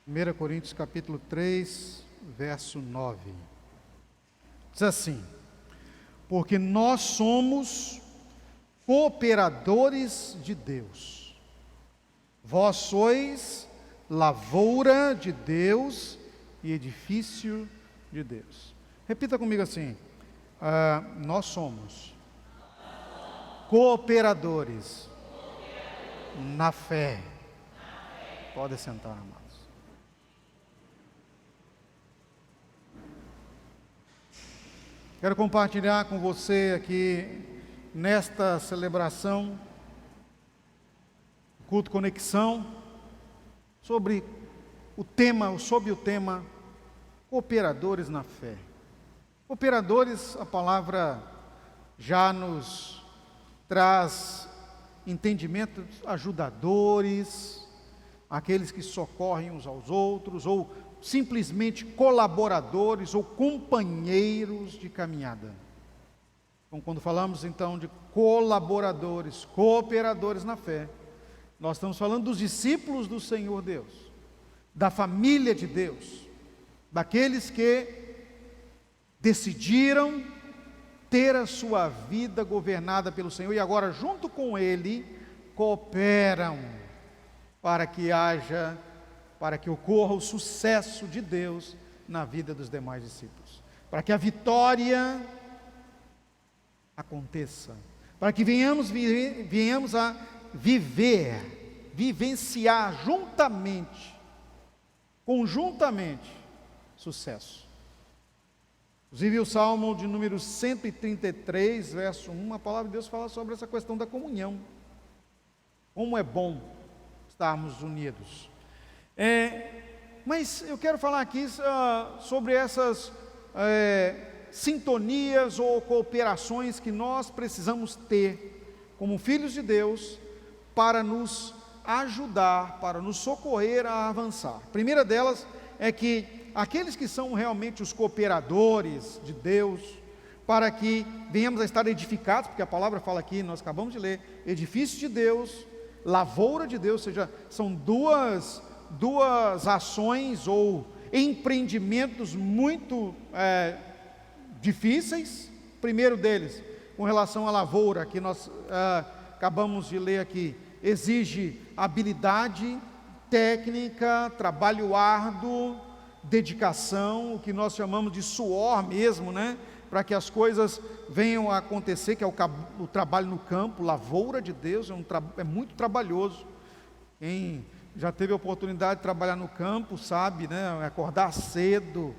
1 Coríntios capítulo 3, verso 9. Diz assim: porque nós somos cooperadores de Deus. Vós sois lavoura de Deus e edifício de Deus. Repita comigo assim: nós somos cooperadores na fé. Pode sentar, amados. Quero compartilhar com você aqui, nesta celebração, culto conexão, sobre o tema cooperadores na fé. Cooperadores, a palavra já nos traz entendimento, ajudadores, aqueles que socorrem uns aos outros, ou simplesmente colaboradores ou companheiros de caminhada. Então, quando falamos então de colaboradores, cooperadores na fé, nós estamos falando dos discípulos do Senhor Deus, da família de Deus, daqueles que decidiram ter a sua vida governada pelo Senhor e agora junto com Ele cooperam para que ocorra o sucesso de Deus na vida dos demais discípulos, para que a vitória aconteça, para que venhamos a vivenciar conjuntamente, sucesso. Inclusive o Salmo de número 133, verso 1, a palavra de Deus fala sobre essa questão da comunhão. Como é bom estarmos unidos. Mas eu quero falar aqui sobre essas sintonias ou cooperações que nós precisamos ter como filhos de Deus para nos ajudar, para nos socorrer a avançar. A primeira delas é que aqueles que são realmente os cooperadores de Deus, para que venhamos a estar edificados, porque a palavra fala aqui, nós acabamos de ler, edifício de Deus, lavoura de Deus, ou seja, são duas ações ou empreendimentos muito difíceis. Primeiro deles, com relação à lavoura, que nós acabamos de ler aqui, exige habilidade, técnica, trabalho árduo, dedicação, o que nós chamamos de suor mesmo, né? Para que as coisas venham a acontecer, que é o trabalho no campo, lavoura de Deus, é muito trabalhoso. Quem já teve a oportunidade de trabalhar no campo, sabe, né? Acordar cedo,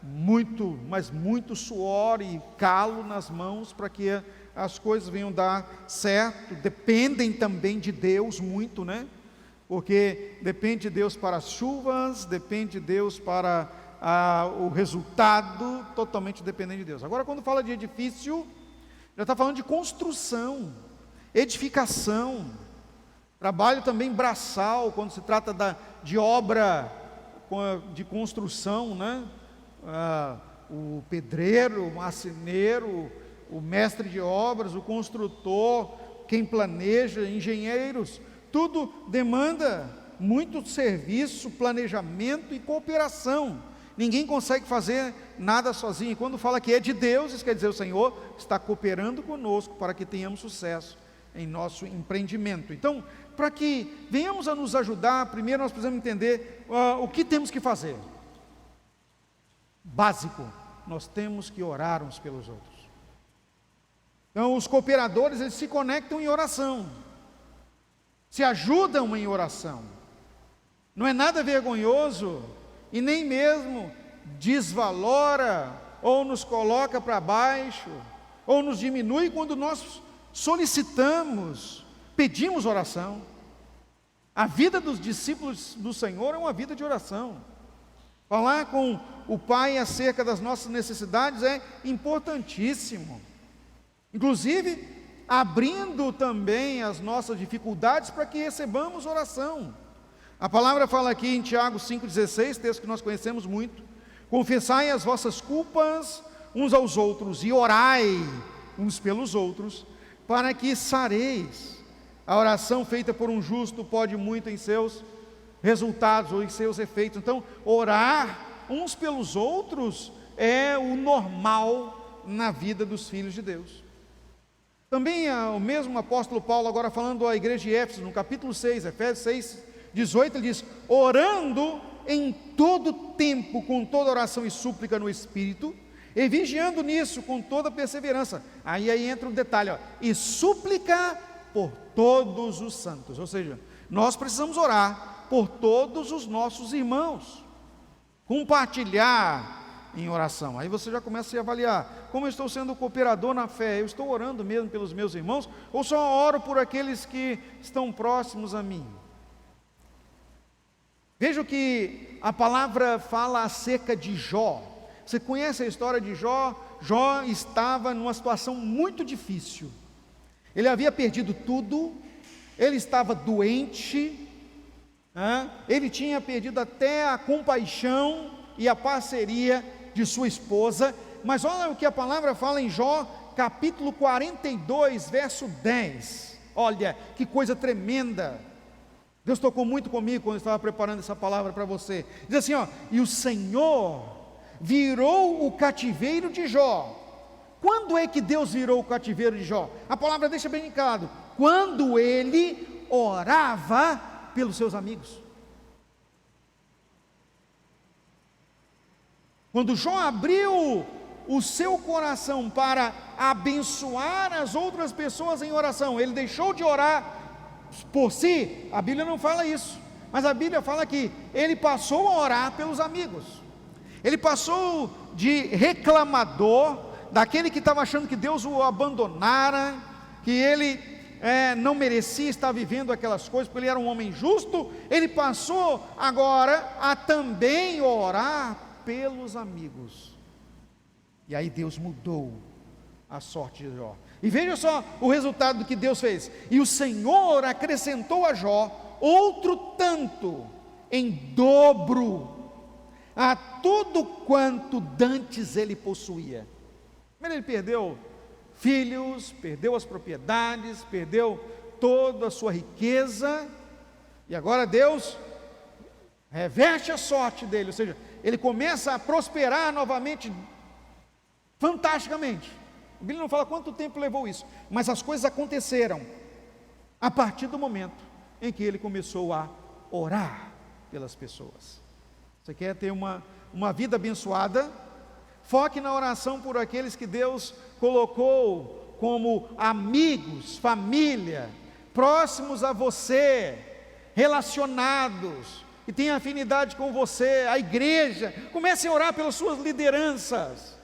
muito suor e calo nas mãos para que as coisas venham dar certo. Dependem também de Deus muito, né? Porque depende de Deus para as chuvas, depende de Deus para o resultado, totalmente dependente de Deus. Agora, quando fala de edifício, já está falando de construção, edificação, trabalho também braçal, quando se trata de obra de construção, né? O pedreiro, o marceneiro, o mestre de obras, o construtor, quem planeja, engenheiros, tudo demanda muito serviço, planejamento e cooperação. Ninguém consegue fazer nada sozinho. E quando fala que é de Deus, isso quer dizer o Senhor está cooperando conosco para que tenhamos sucesso em nosso empreendimento. Então, para que venhamos a nos ajudar, primeiro nós precisamos entender o que temos que fazer. Básico, nós temos que orar uns pelos outros. Então, os cooperadores, eles se conectam em oração, se ajudam em oração. Não é nada vergonhoso e nem mesmo desvalora ou nos coloca para baixo ou nos diminui quando nós solicitamos, pedimos oração. A vida dos discípulos do Senhor é uma vida de oração. Falar com o Pai acerca das nossas necessidades é importantíssimo, inclusive abrindo também as nossas dificuldades para que recebamos oração. A palavra fala aqui em Tiago 5,16, texto que nós conhecemos muito: confessai as vossas culpas uns aos outros e orai uns pelos outros, para que sareis. A oração feita por um justo pode muito em seus resultados ou em seus efeitos. Então, orar uns pelos outros é o normal na vida dos filhos de Deus. Também o mesmo apóstolo Paulo, agora falando à igreja de Éfeso, no capítulo 6, Efésios 6, 18, ele diz: orando em todo tempo, com toda oração e súplica no Espírito, e vigiando nisso com toda perseverança. Aí entra um detalhe, e súplica por todos os santos. Ou seja, nós precisamos orar por todos os nossos irmãos, compartilhar em oração. Aí você já começa a se avaliar: como eu estou sendo cooperador na fé? Eu estou orando mesmo pelos meus irmãos, ou só oro por aqueles que estão próximos a mim? Veja o que a palavra fala acerca de Jó. Você conhece a história de Jó? Jó estava numa situação muito difícil. Ele havia perdido tudo, ele estava doente, ele tinha perdido até a compaixão e a parceria de sua esposa. Mas olha o que a palavra fala em Jó, capítulo 42, verso 10. Olha que coisa tremenda. Deus tocou muito comigo quando eu estava preparando essa palavra para você. Diz assim, e o Senhor virou o cativeiro de Jó. Quando é que Deus virou o cativeiro de Jó? A palavra deixa bem claro: quando ele orava pelos seus amigos. Quando Jó abriu o seu coração para abençoar as outras pessoas em oração, ele deixou de orar por si. A Bíblia não fala isso, mas a Bíblia fala que ele passou a orar pelos amigos. Ele passou de reclamador, daquele que estava achando que Deus o abandonara, que ele não merecia estar vivendo aquelas coisas, porque ele era um homem justo. Ele passou agora a também orar pelos amigos. E aí Deus mudou a sorte de Jó. E veja só o resultado do que Deus fez: e o Senhor acrescentou a Jó outro tanto, em dobro, a tudo quanto dantes ele possuía. Ele perdeu filhos, perdeu as propriedades, perdeu toda a sua riqueza, e agora Deus reverte a sorte dele, ou seja, ele começa a prosperar novamente, fantasticamente. A Bíblia não fala quanto tempo levou isso, mas as coisas aconteceram a partir do momento em que ele começou a orar pelas pessoas. Você quer ter uma vida abençoada? Foque na oração por aqueles que Deus colocou como amigos, família, próximos a você, relacionados, que têm afinidade com você, a igreja. Comece a orar pelas suas lideranças.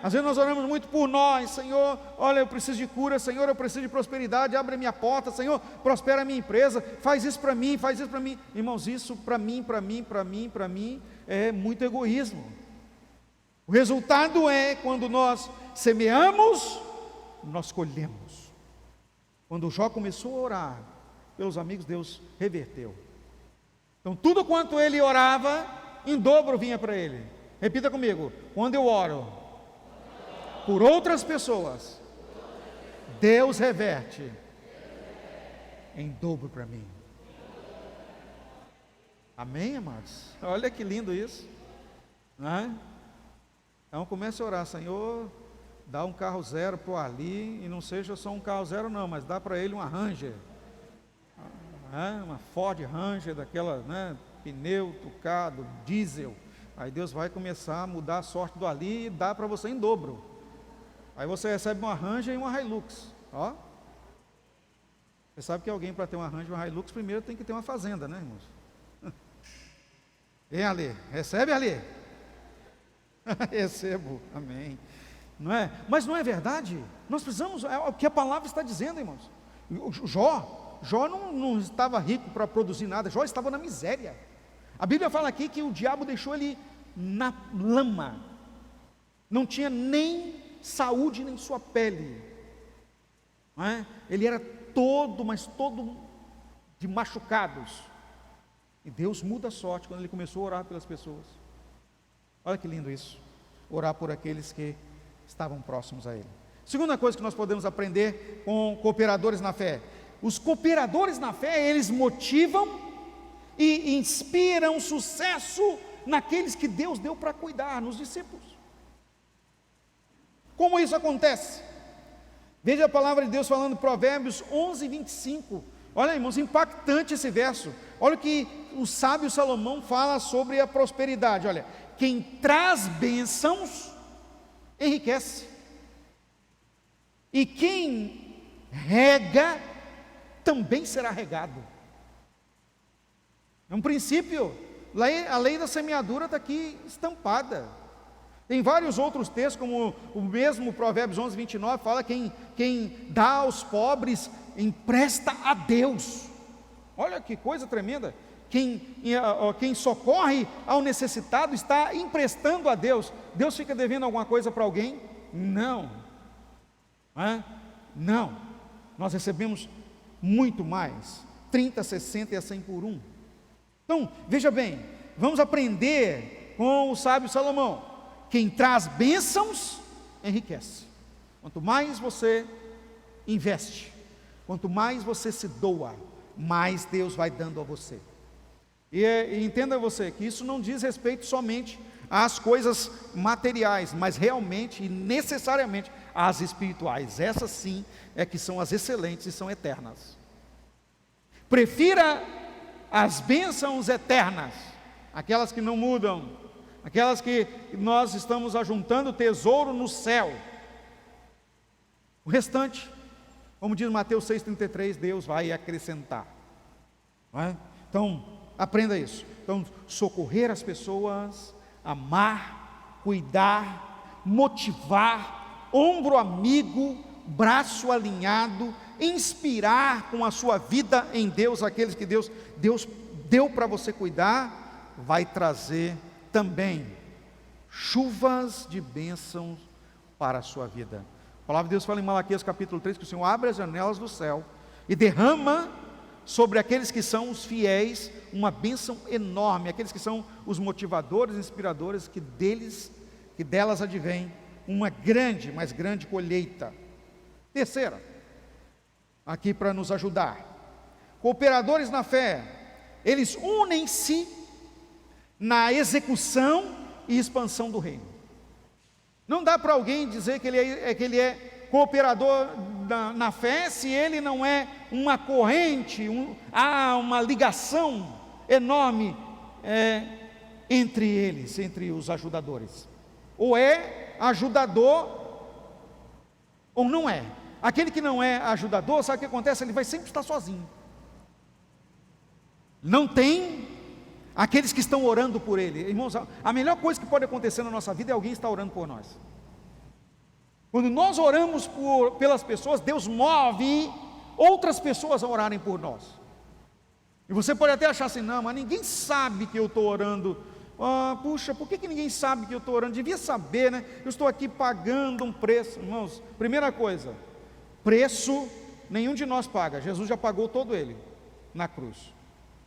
Às vezes nós oramos muito por nós: Senhor, olha, eu preciso de cura, Senhor, eu preciso de prosperidade, abre a minha porta, Senhor, prospera a minha empresa, faz isso para mim, faz isso para mim. Irmãos, isso para mim é muito egoísmo. O resultado é, quando nós semeamos, nós colhemos. Quando Jó começou a orar pelos amigos, Deus reverteu. Então tudo quanto ele orava, em dobro vinha para ele. Repita comigo: quando eu oro por outras pessoas, Deus reverte em dobro para mim. Amém, amados? Olha que lindo isso, não é? Então comece a orar: Senhor, dá um carro zero para o Ali, e não seja só um carro zero não, mas dá para ele uma Ranger, uma Ford Ranger, daquela, pneu trucado, diesel. Aí Deus vai começar a mudar a sorte do Ali e dá para você em dobro. Aí você recebe uma Ranger e uma Hilux. Você sabe que alguém, para ter uma Ranger e uma Hilux, primeiro tem que ter uma fazenda, né, irmãos? Hein, Ali? Recebe, Ali? Recebo, amém. Não é? Mas não é verdade? Nós precisamos, é o que a palavra está dizendo, irmãos. Jó não estava rico para produzir nada, Jó estava na miséria. A Bíblia fala aqui que o diabo deixou ele na lama, não tinha nem saúde nem sua pele, ele era todo de machucados. E Deus muda a sorte quando ele começou a orar pelas pessoas. Olha que lindo isso, orar por aqueles que estavam próximos a ele. Segunda coisa que nós podemos aprender com cooperadores na fé: os cooperadores na fé, eles motivam e inspiram sucesso naqueles que Deus deu para cuidar, nos discípulos. Como isso acontece? Veja a palavra de Deus falando em Provérbios 11, 25. Olha, irmãos, impactante esse verso. Olha o que o sábio Salomão fala sobre a prosperidade. Olha, quem traz bênçãos enriquece, e quem rega também será regado. É um princípio. A lei da semeadura está aqui estampada. Tem vários outros textos, como o mesmo Provérbios 11, 29, fala quem dá aos pobres, empresta a Deus. Olha que coisa tremenda. Quem socorre ao necessitado está emprestando a Deus. Deus fica devendo alguma coisa para alguém? Não. Não. Nós recebemos muito mais, 30, 60 e a 100 por um. Então, veja bem, vamos aprender com o sábio Salomão. Quem traz bênçãos, enriquece. Quanto mais você investe, quanto mais você se doa, mais Deus vai dando a você. E entenda você, que isso não diz respeito somente às coisas materiais, mas realmente e necessariamente às espirituais. Essas sim é que são as excelentes e são eternas. Prefira as bênçãos eternas, aquelas que não mudam, aquelas que nós estamos ajuntando tesouro no céu. O restante, como diz Mateus 6,33, Deus vai acrescentar. Não é? Então, aprenda isso. Então, socorrer as pessoas, amar, cuidar, motivar, ombro amigo, braço alinhado, inspirar com a sua vida em Deus, aqueles que Deus deu para você cuidar, vai trazer também chuvas de bênçãos para a sua vida. A palavra de Deus fala em Malaquias capítulo 3, que o Senhor abre as janelas do céu e derrama sobre aqueles que são os fiéis uma bênção enorme, aqueles que são os motivadores, inspiradores, que delas advém uma grande, mais grande colheita. Terceira, aqui para nos ajudar, cooperadores na fé, eles unem-se na execução e expansão do reino. Não dá para alguém dizer que ele é cooperador na fé, se ele não é uma corrente, há uma ligação enorme entre eles, entre os ajudadores. Ou é ajudador, ou não é. Aquele que não é ajudador, sabe o que acontece? Ele vai sempre estar sozinho. Não tem aqueles que estão orando por ele. Irmãos, a melhor coisa que pode acontecer na nossa vida é alguém estar orando por nós. Quando nós oramos pelas pessoas, Deus move outras pessoas a orarem por nós. E você pode até achar assim, não, mas ninguém sabe que eu estou orando. Puxa, por que ninguém sabe que eu estou orando? Devia saber, né? Eu estou aqui pagando um preço. Irmãos, primeira coisa, preço nenhum de nós paga. Jesus já pagou todo ele na cruz.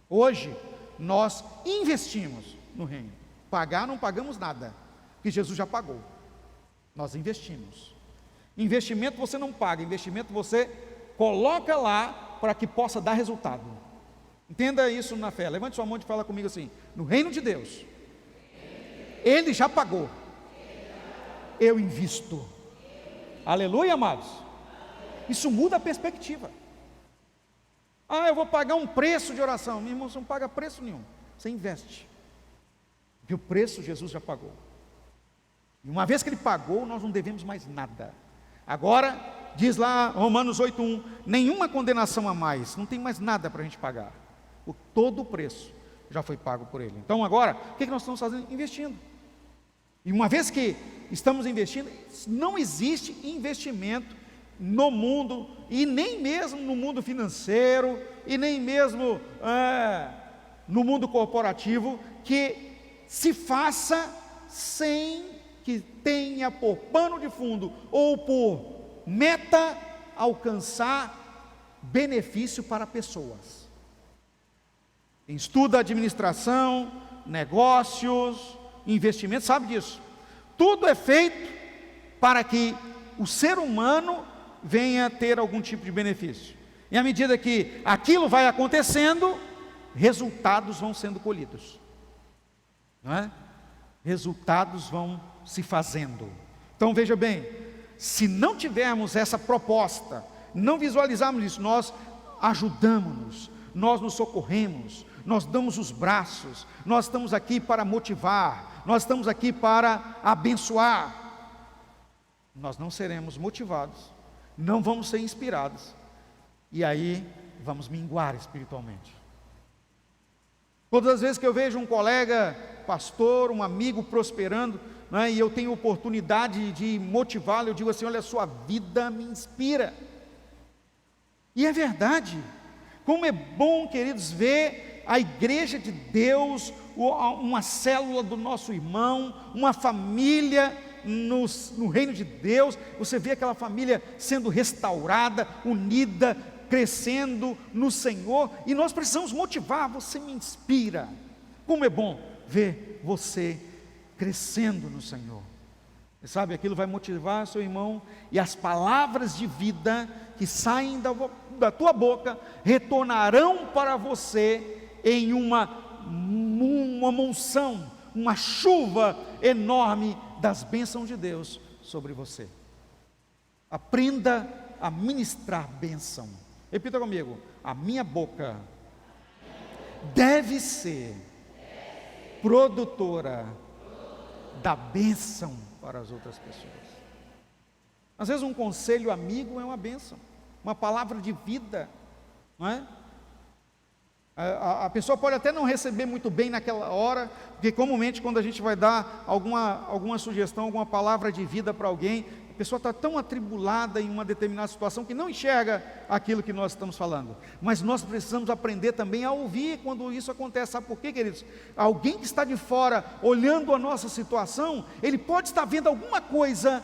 Hoje nós investimos no reino. Pagar não pagamos nada, porque Jesus já pagou. Nós investimos. Investimento você não paga, investimento você coloca lá para que possa dar resultado. Entenda isso na fé. Levante sua mão e fala comigo assim: no reino de Deus, Ele já pagou, eu invisto. Aleluia, amados. Isso muda a perspectiva. Eu vou pagar um preço de oração. Meu irmão, você não paga preço nenhum, você investe, porque o preço Jesus já pagou. E uma vez que Ele pagou, nós não devemos mais nada. Agora, diz lá Romanos 8,1, nenhuma condenação a mais, não tem mais nada para a gente pagar. Todo o preço já foi pago por Ele. Então agora, o que nós estamos fazendo? Investindo. E uma vez que estamos investindo, não existe investimento no mundo, e nem mesmo no mundo financeiro, e nem mesmo no mundo corporativo, que se faça sem que tenha por pano de fundo ou por meta alcançar benefício para pessoas. Quem estuda administração, negócios, investimentos, sabe disso. Tudo é feito para que o ser humano venha ter algum tipo de benefício. E à medida que aquilo vai acontecendo, resultados vão sendo colhidos, não é? Resultados vão se fazendo. Então veja bem, se não tivermos essa proposta, não visualizarmos isso, nós ajudamos-nos, nós nos socorremos, nós damos os braços, nós estamos aqui para motivar, nós estamos aqui para abençoar. Nós não seremos motivados, não vamos ser inspirados, e aí vamos minguar espiritualmente. Todas as vezes que eu vejo um colega pastor, um amigo prosperando, né, e eu tenho oportunidade de motivá-lo, eu digo assim: olha, a sua vida me inspira. E é verdade. Como é bom, queridos, ver a igreja de Deus, uma célula do nosso irmão, uma família no reino de Deus. Você vê aquela família sendo restaurada, unida, crescendo no Senhor, e nós precisamos motivar. Você me inspira. Como é bom ver você crescendo no Senhor. Você sabe, aquilo vai motivar seu irmão, e as palavras de vida que saem da tua boca retornarão para você em uma monção, uma chuva enorme das bênçãos de Deus sobre você. Aprenda a ministrar bênção. Repita comigo: a minha boca deve ser produtora da bênção para as outras pessoas. Às vezes um conselho amigo é uma bênção, uma palavra de vida, não é? A pessoa pode até não receber muito bem naquela hora, porque comumente quando a gente vai dar alguma sugestão, alguma palavra de vida para alguém, a pessoa está tão atribulada em uma determinada situação que não enxerga aquilo que nós estamos falando. Mas nós precisamos aprender também a ouvir quando isso acontece. Sabe por quê, queridos? Alguém que está de fora olhando a nossa situação, ele pode estar vendo alguma coisa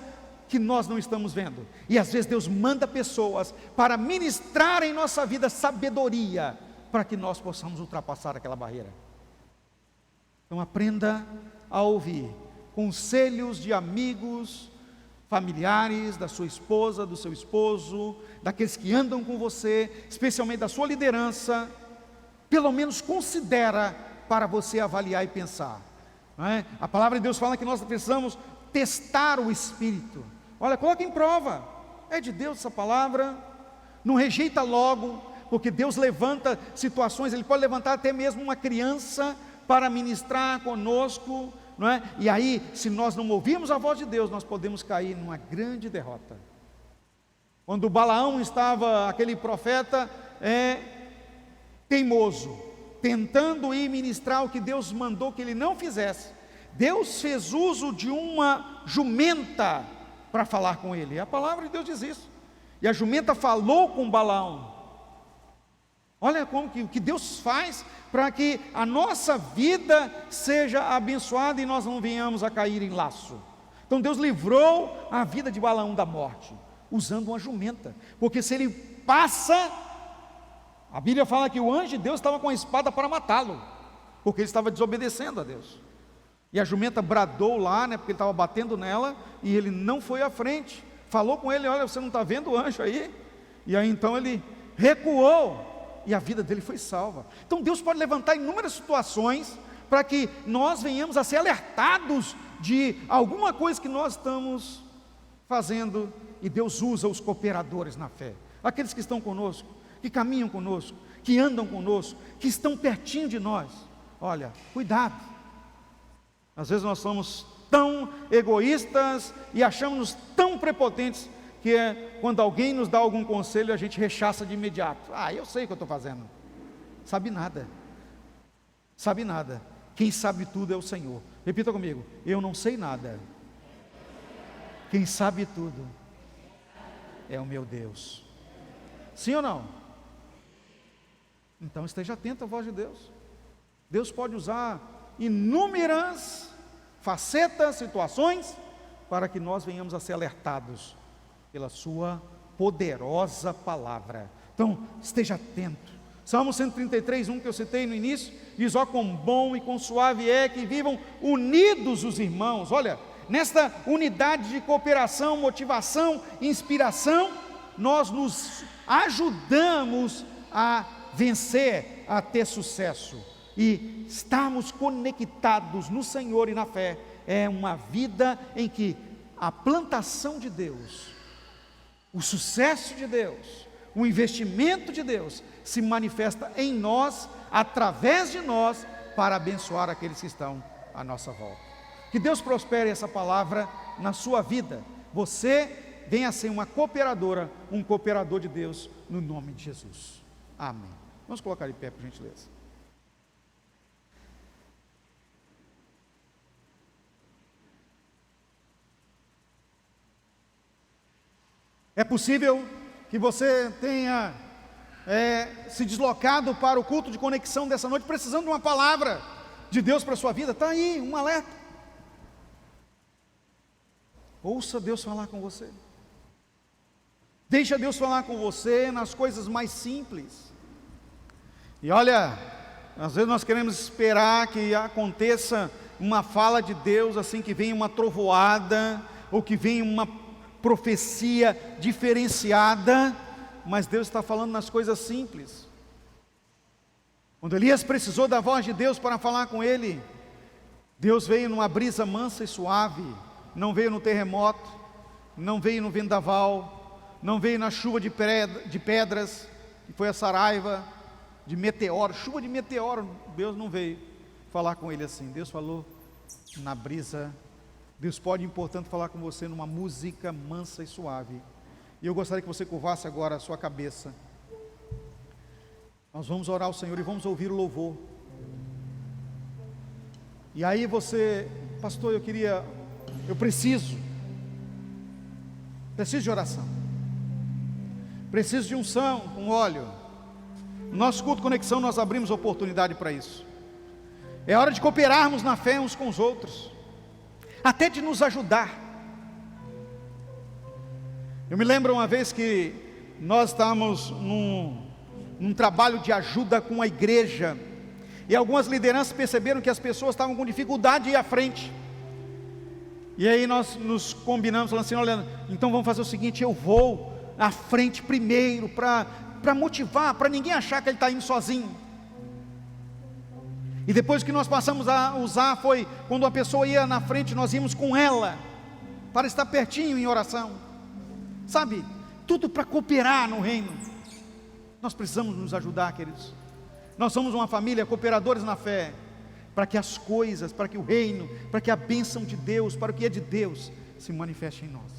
que nós não estamos vendo, e às vezes Deus manda pessoas para ministrar em nossa vida sabedoria, para que nós possamos ultrapassar aquela barreira. Então aprenda a ouvir conselhos de amigos, familiares, da sua esposa, do seu esposo, daqueles que andam com você, especialmente da sua liderança. Pelo menos considera para você avaliar e pensar, não é? A palavra de Deus fala que nós precisamos testar o Espírito. Olha, coloca em prova, é de Deus essa palavra, não rejeita logo, porque Deus levanta situações, Ele pode levantar até mesmo uma criança para ministrar conosco, não é? E aí, se nós não ouvirmos a voz de Deus, nós podemos cair numa grande derrota. Quando Balaão estava, aquele profeta teimoso, tentando ir ministrar o que Deus mandou que ele não fizesse, Deus fez uso de uma jumenta para falar com ele. A palavra de Deus diz isso. E a jumenta falou com Balaão. Olha como que o que Deus faz para que a nossa vida seja abençoada e nós não venhamos a cair em laço. Então Deus livrou a vida de Balaão da morte, usando uma jumenta. Porque se ele passa, a Bíblia fala que o anjo de Deus estava com a espada para matá-lo, porque ele estava desobedecendo a Deus. E a jumenta bradou lá, porque ele estava batendo nela, e ele não foi à frente. Falou com ele: olha, você não está vendo o anjo aí? E aí então ele recuou, e a vida dele foi salva. Então Deus pode levantar inúmeras situações, para que nós venhamos a ser alertados de alguma coisa que nós estamos fazendo, e Deus usa os cooperadores na fé, aqueles que estão conosco, que caminham conosco, que andam conosco, que estão pertinho de nós. Olha, cuidado. Às vezes nós somos tão egoístas e achamos-nos tão prepotentes, que quando alguém nos dá algum conselho, a gente rechaça de imediato. Eu sei o que eu estou fazendo. Sabe nada. Sabe nada. Quem sabe tudo é o Senhor. Repita comigo: eu não sei nada. Quem sabe tudo é o meu Deus. Sim ou não? Então esteja atento à voz de Deus. Deus pode usar inúmeras facetas, situações, para que nós venhamos a ser alertados pela sua poderosa palavra. Então esteja atento. Salmo 133, 1, que eu citei no início, diz: ó, quão bom e quão suave é que vivam unidos os irmãos. Olha, nesta unidade de cooperação, motivação, inspiração, nós nos ajudamos a vencer a ter sucesso. E estarmos conectados no Senhor e na fé é uma vida em que a plantação de Deus, o sucesso de Deus, o investimento de Deus se manifesta em nós, através de nós, para abençoar aqueles que estão à nossa volta. Que Deus prospere essa palavra na sua vida. Você venha a ser uma cooperadora, um cooperador de Deus, no nome de Jesus. Amém. Vamos colocar de pé, por gentileza. É possível que você tenha se deslocado para o culto de conexão dessa noite, precisando de uma palavra de Deus para a sua vida. Está aí, um alerta. Ouça Deus falar com você. Deixa Deus falar com você nas coisas mais simples. E olha, às vezes nós queremos esperar que aconteça uma fala de Deus, assim, que venha uma trovoada, ou que venha uma profecia diferenciada, mas Deus está falando nas coisas simples. Quando Elias precisou da voz de Deus para falar com ele, Deus veio numa brisa mansa e suave, não veio no terremoto, não veio no vendaval, não veio na chuva de pedras, que foi a Saraiva, de meteoro, chuva de meteoro. Deus não veio falar com ele assim. Deus falou na brisa. Deus pode, portanto, falar com você numa música mansa e suave. E eu gostaria que você curvasse agora a sua cabeça. Nós vamos orar ao Senhor e vamos ouvir o louvor. E aí você, pastor, eu preciso de oração, preciso de unção com óleo. No nosso culto Conexão nós abrimos oportunidade para isso. É hora de cooperarmos na fé uns com os outros, até de nos ajudar. Eu me lembro uma vez que nós estávamos num trabalho de ajuda com a igreja, e algumas lideranças perceberam que as pessoas estavam com dificuldade de ir à frente. E aí nós nos combinamos, falando assim: olha, então vamos fazer o seguinte, eu vou à frente primeiro, para motivar, para ninguém achar que ele está indo sozinho. E depois que nós passamos a usar, foi quando a pessoa ia na frente, nós íamos com ela, para estar pertinho em oração. Sabe, tudo para cooperar no reino. Nós precisamos nos ajudar, queridos. Nós somos uma família, cooperadores na fé, para que as coisas, para que o reino, para que a bênção de Deus, para o que é de Deus, se manifeste em nós.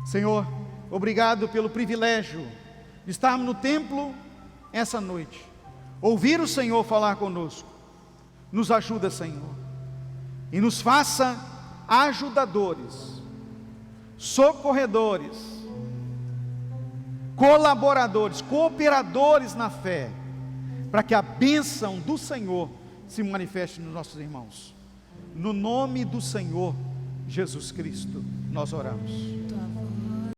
Senhor, obrigado pelo privilégio de estarmos no templo essa noite, ouvir o Senhor falar conosco. Nos ajuda, Senhor, e nos faça ajudadores, socorredores, colaboradores, cooperadores na fé, para que a bênção do Senhor se manifeste nos nossos irmãos. No nome do Senhor Jesus Cristo nós oramos.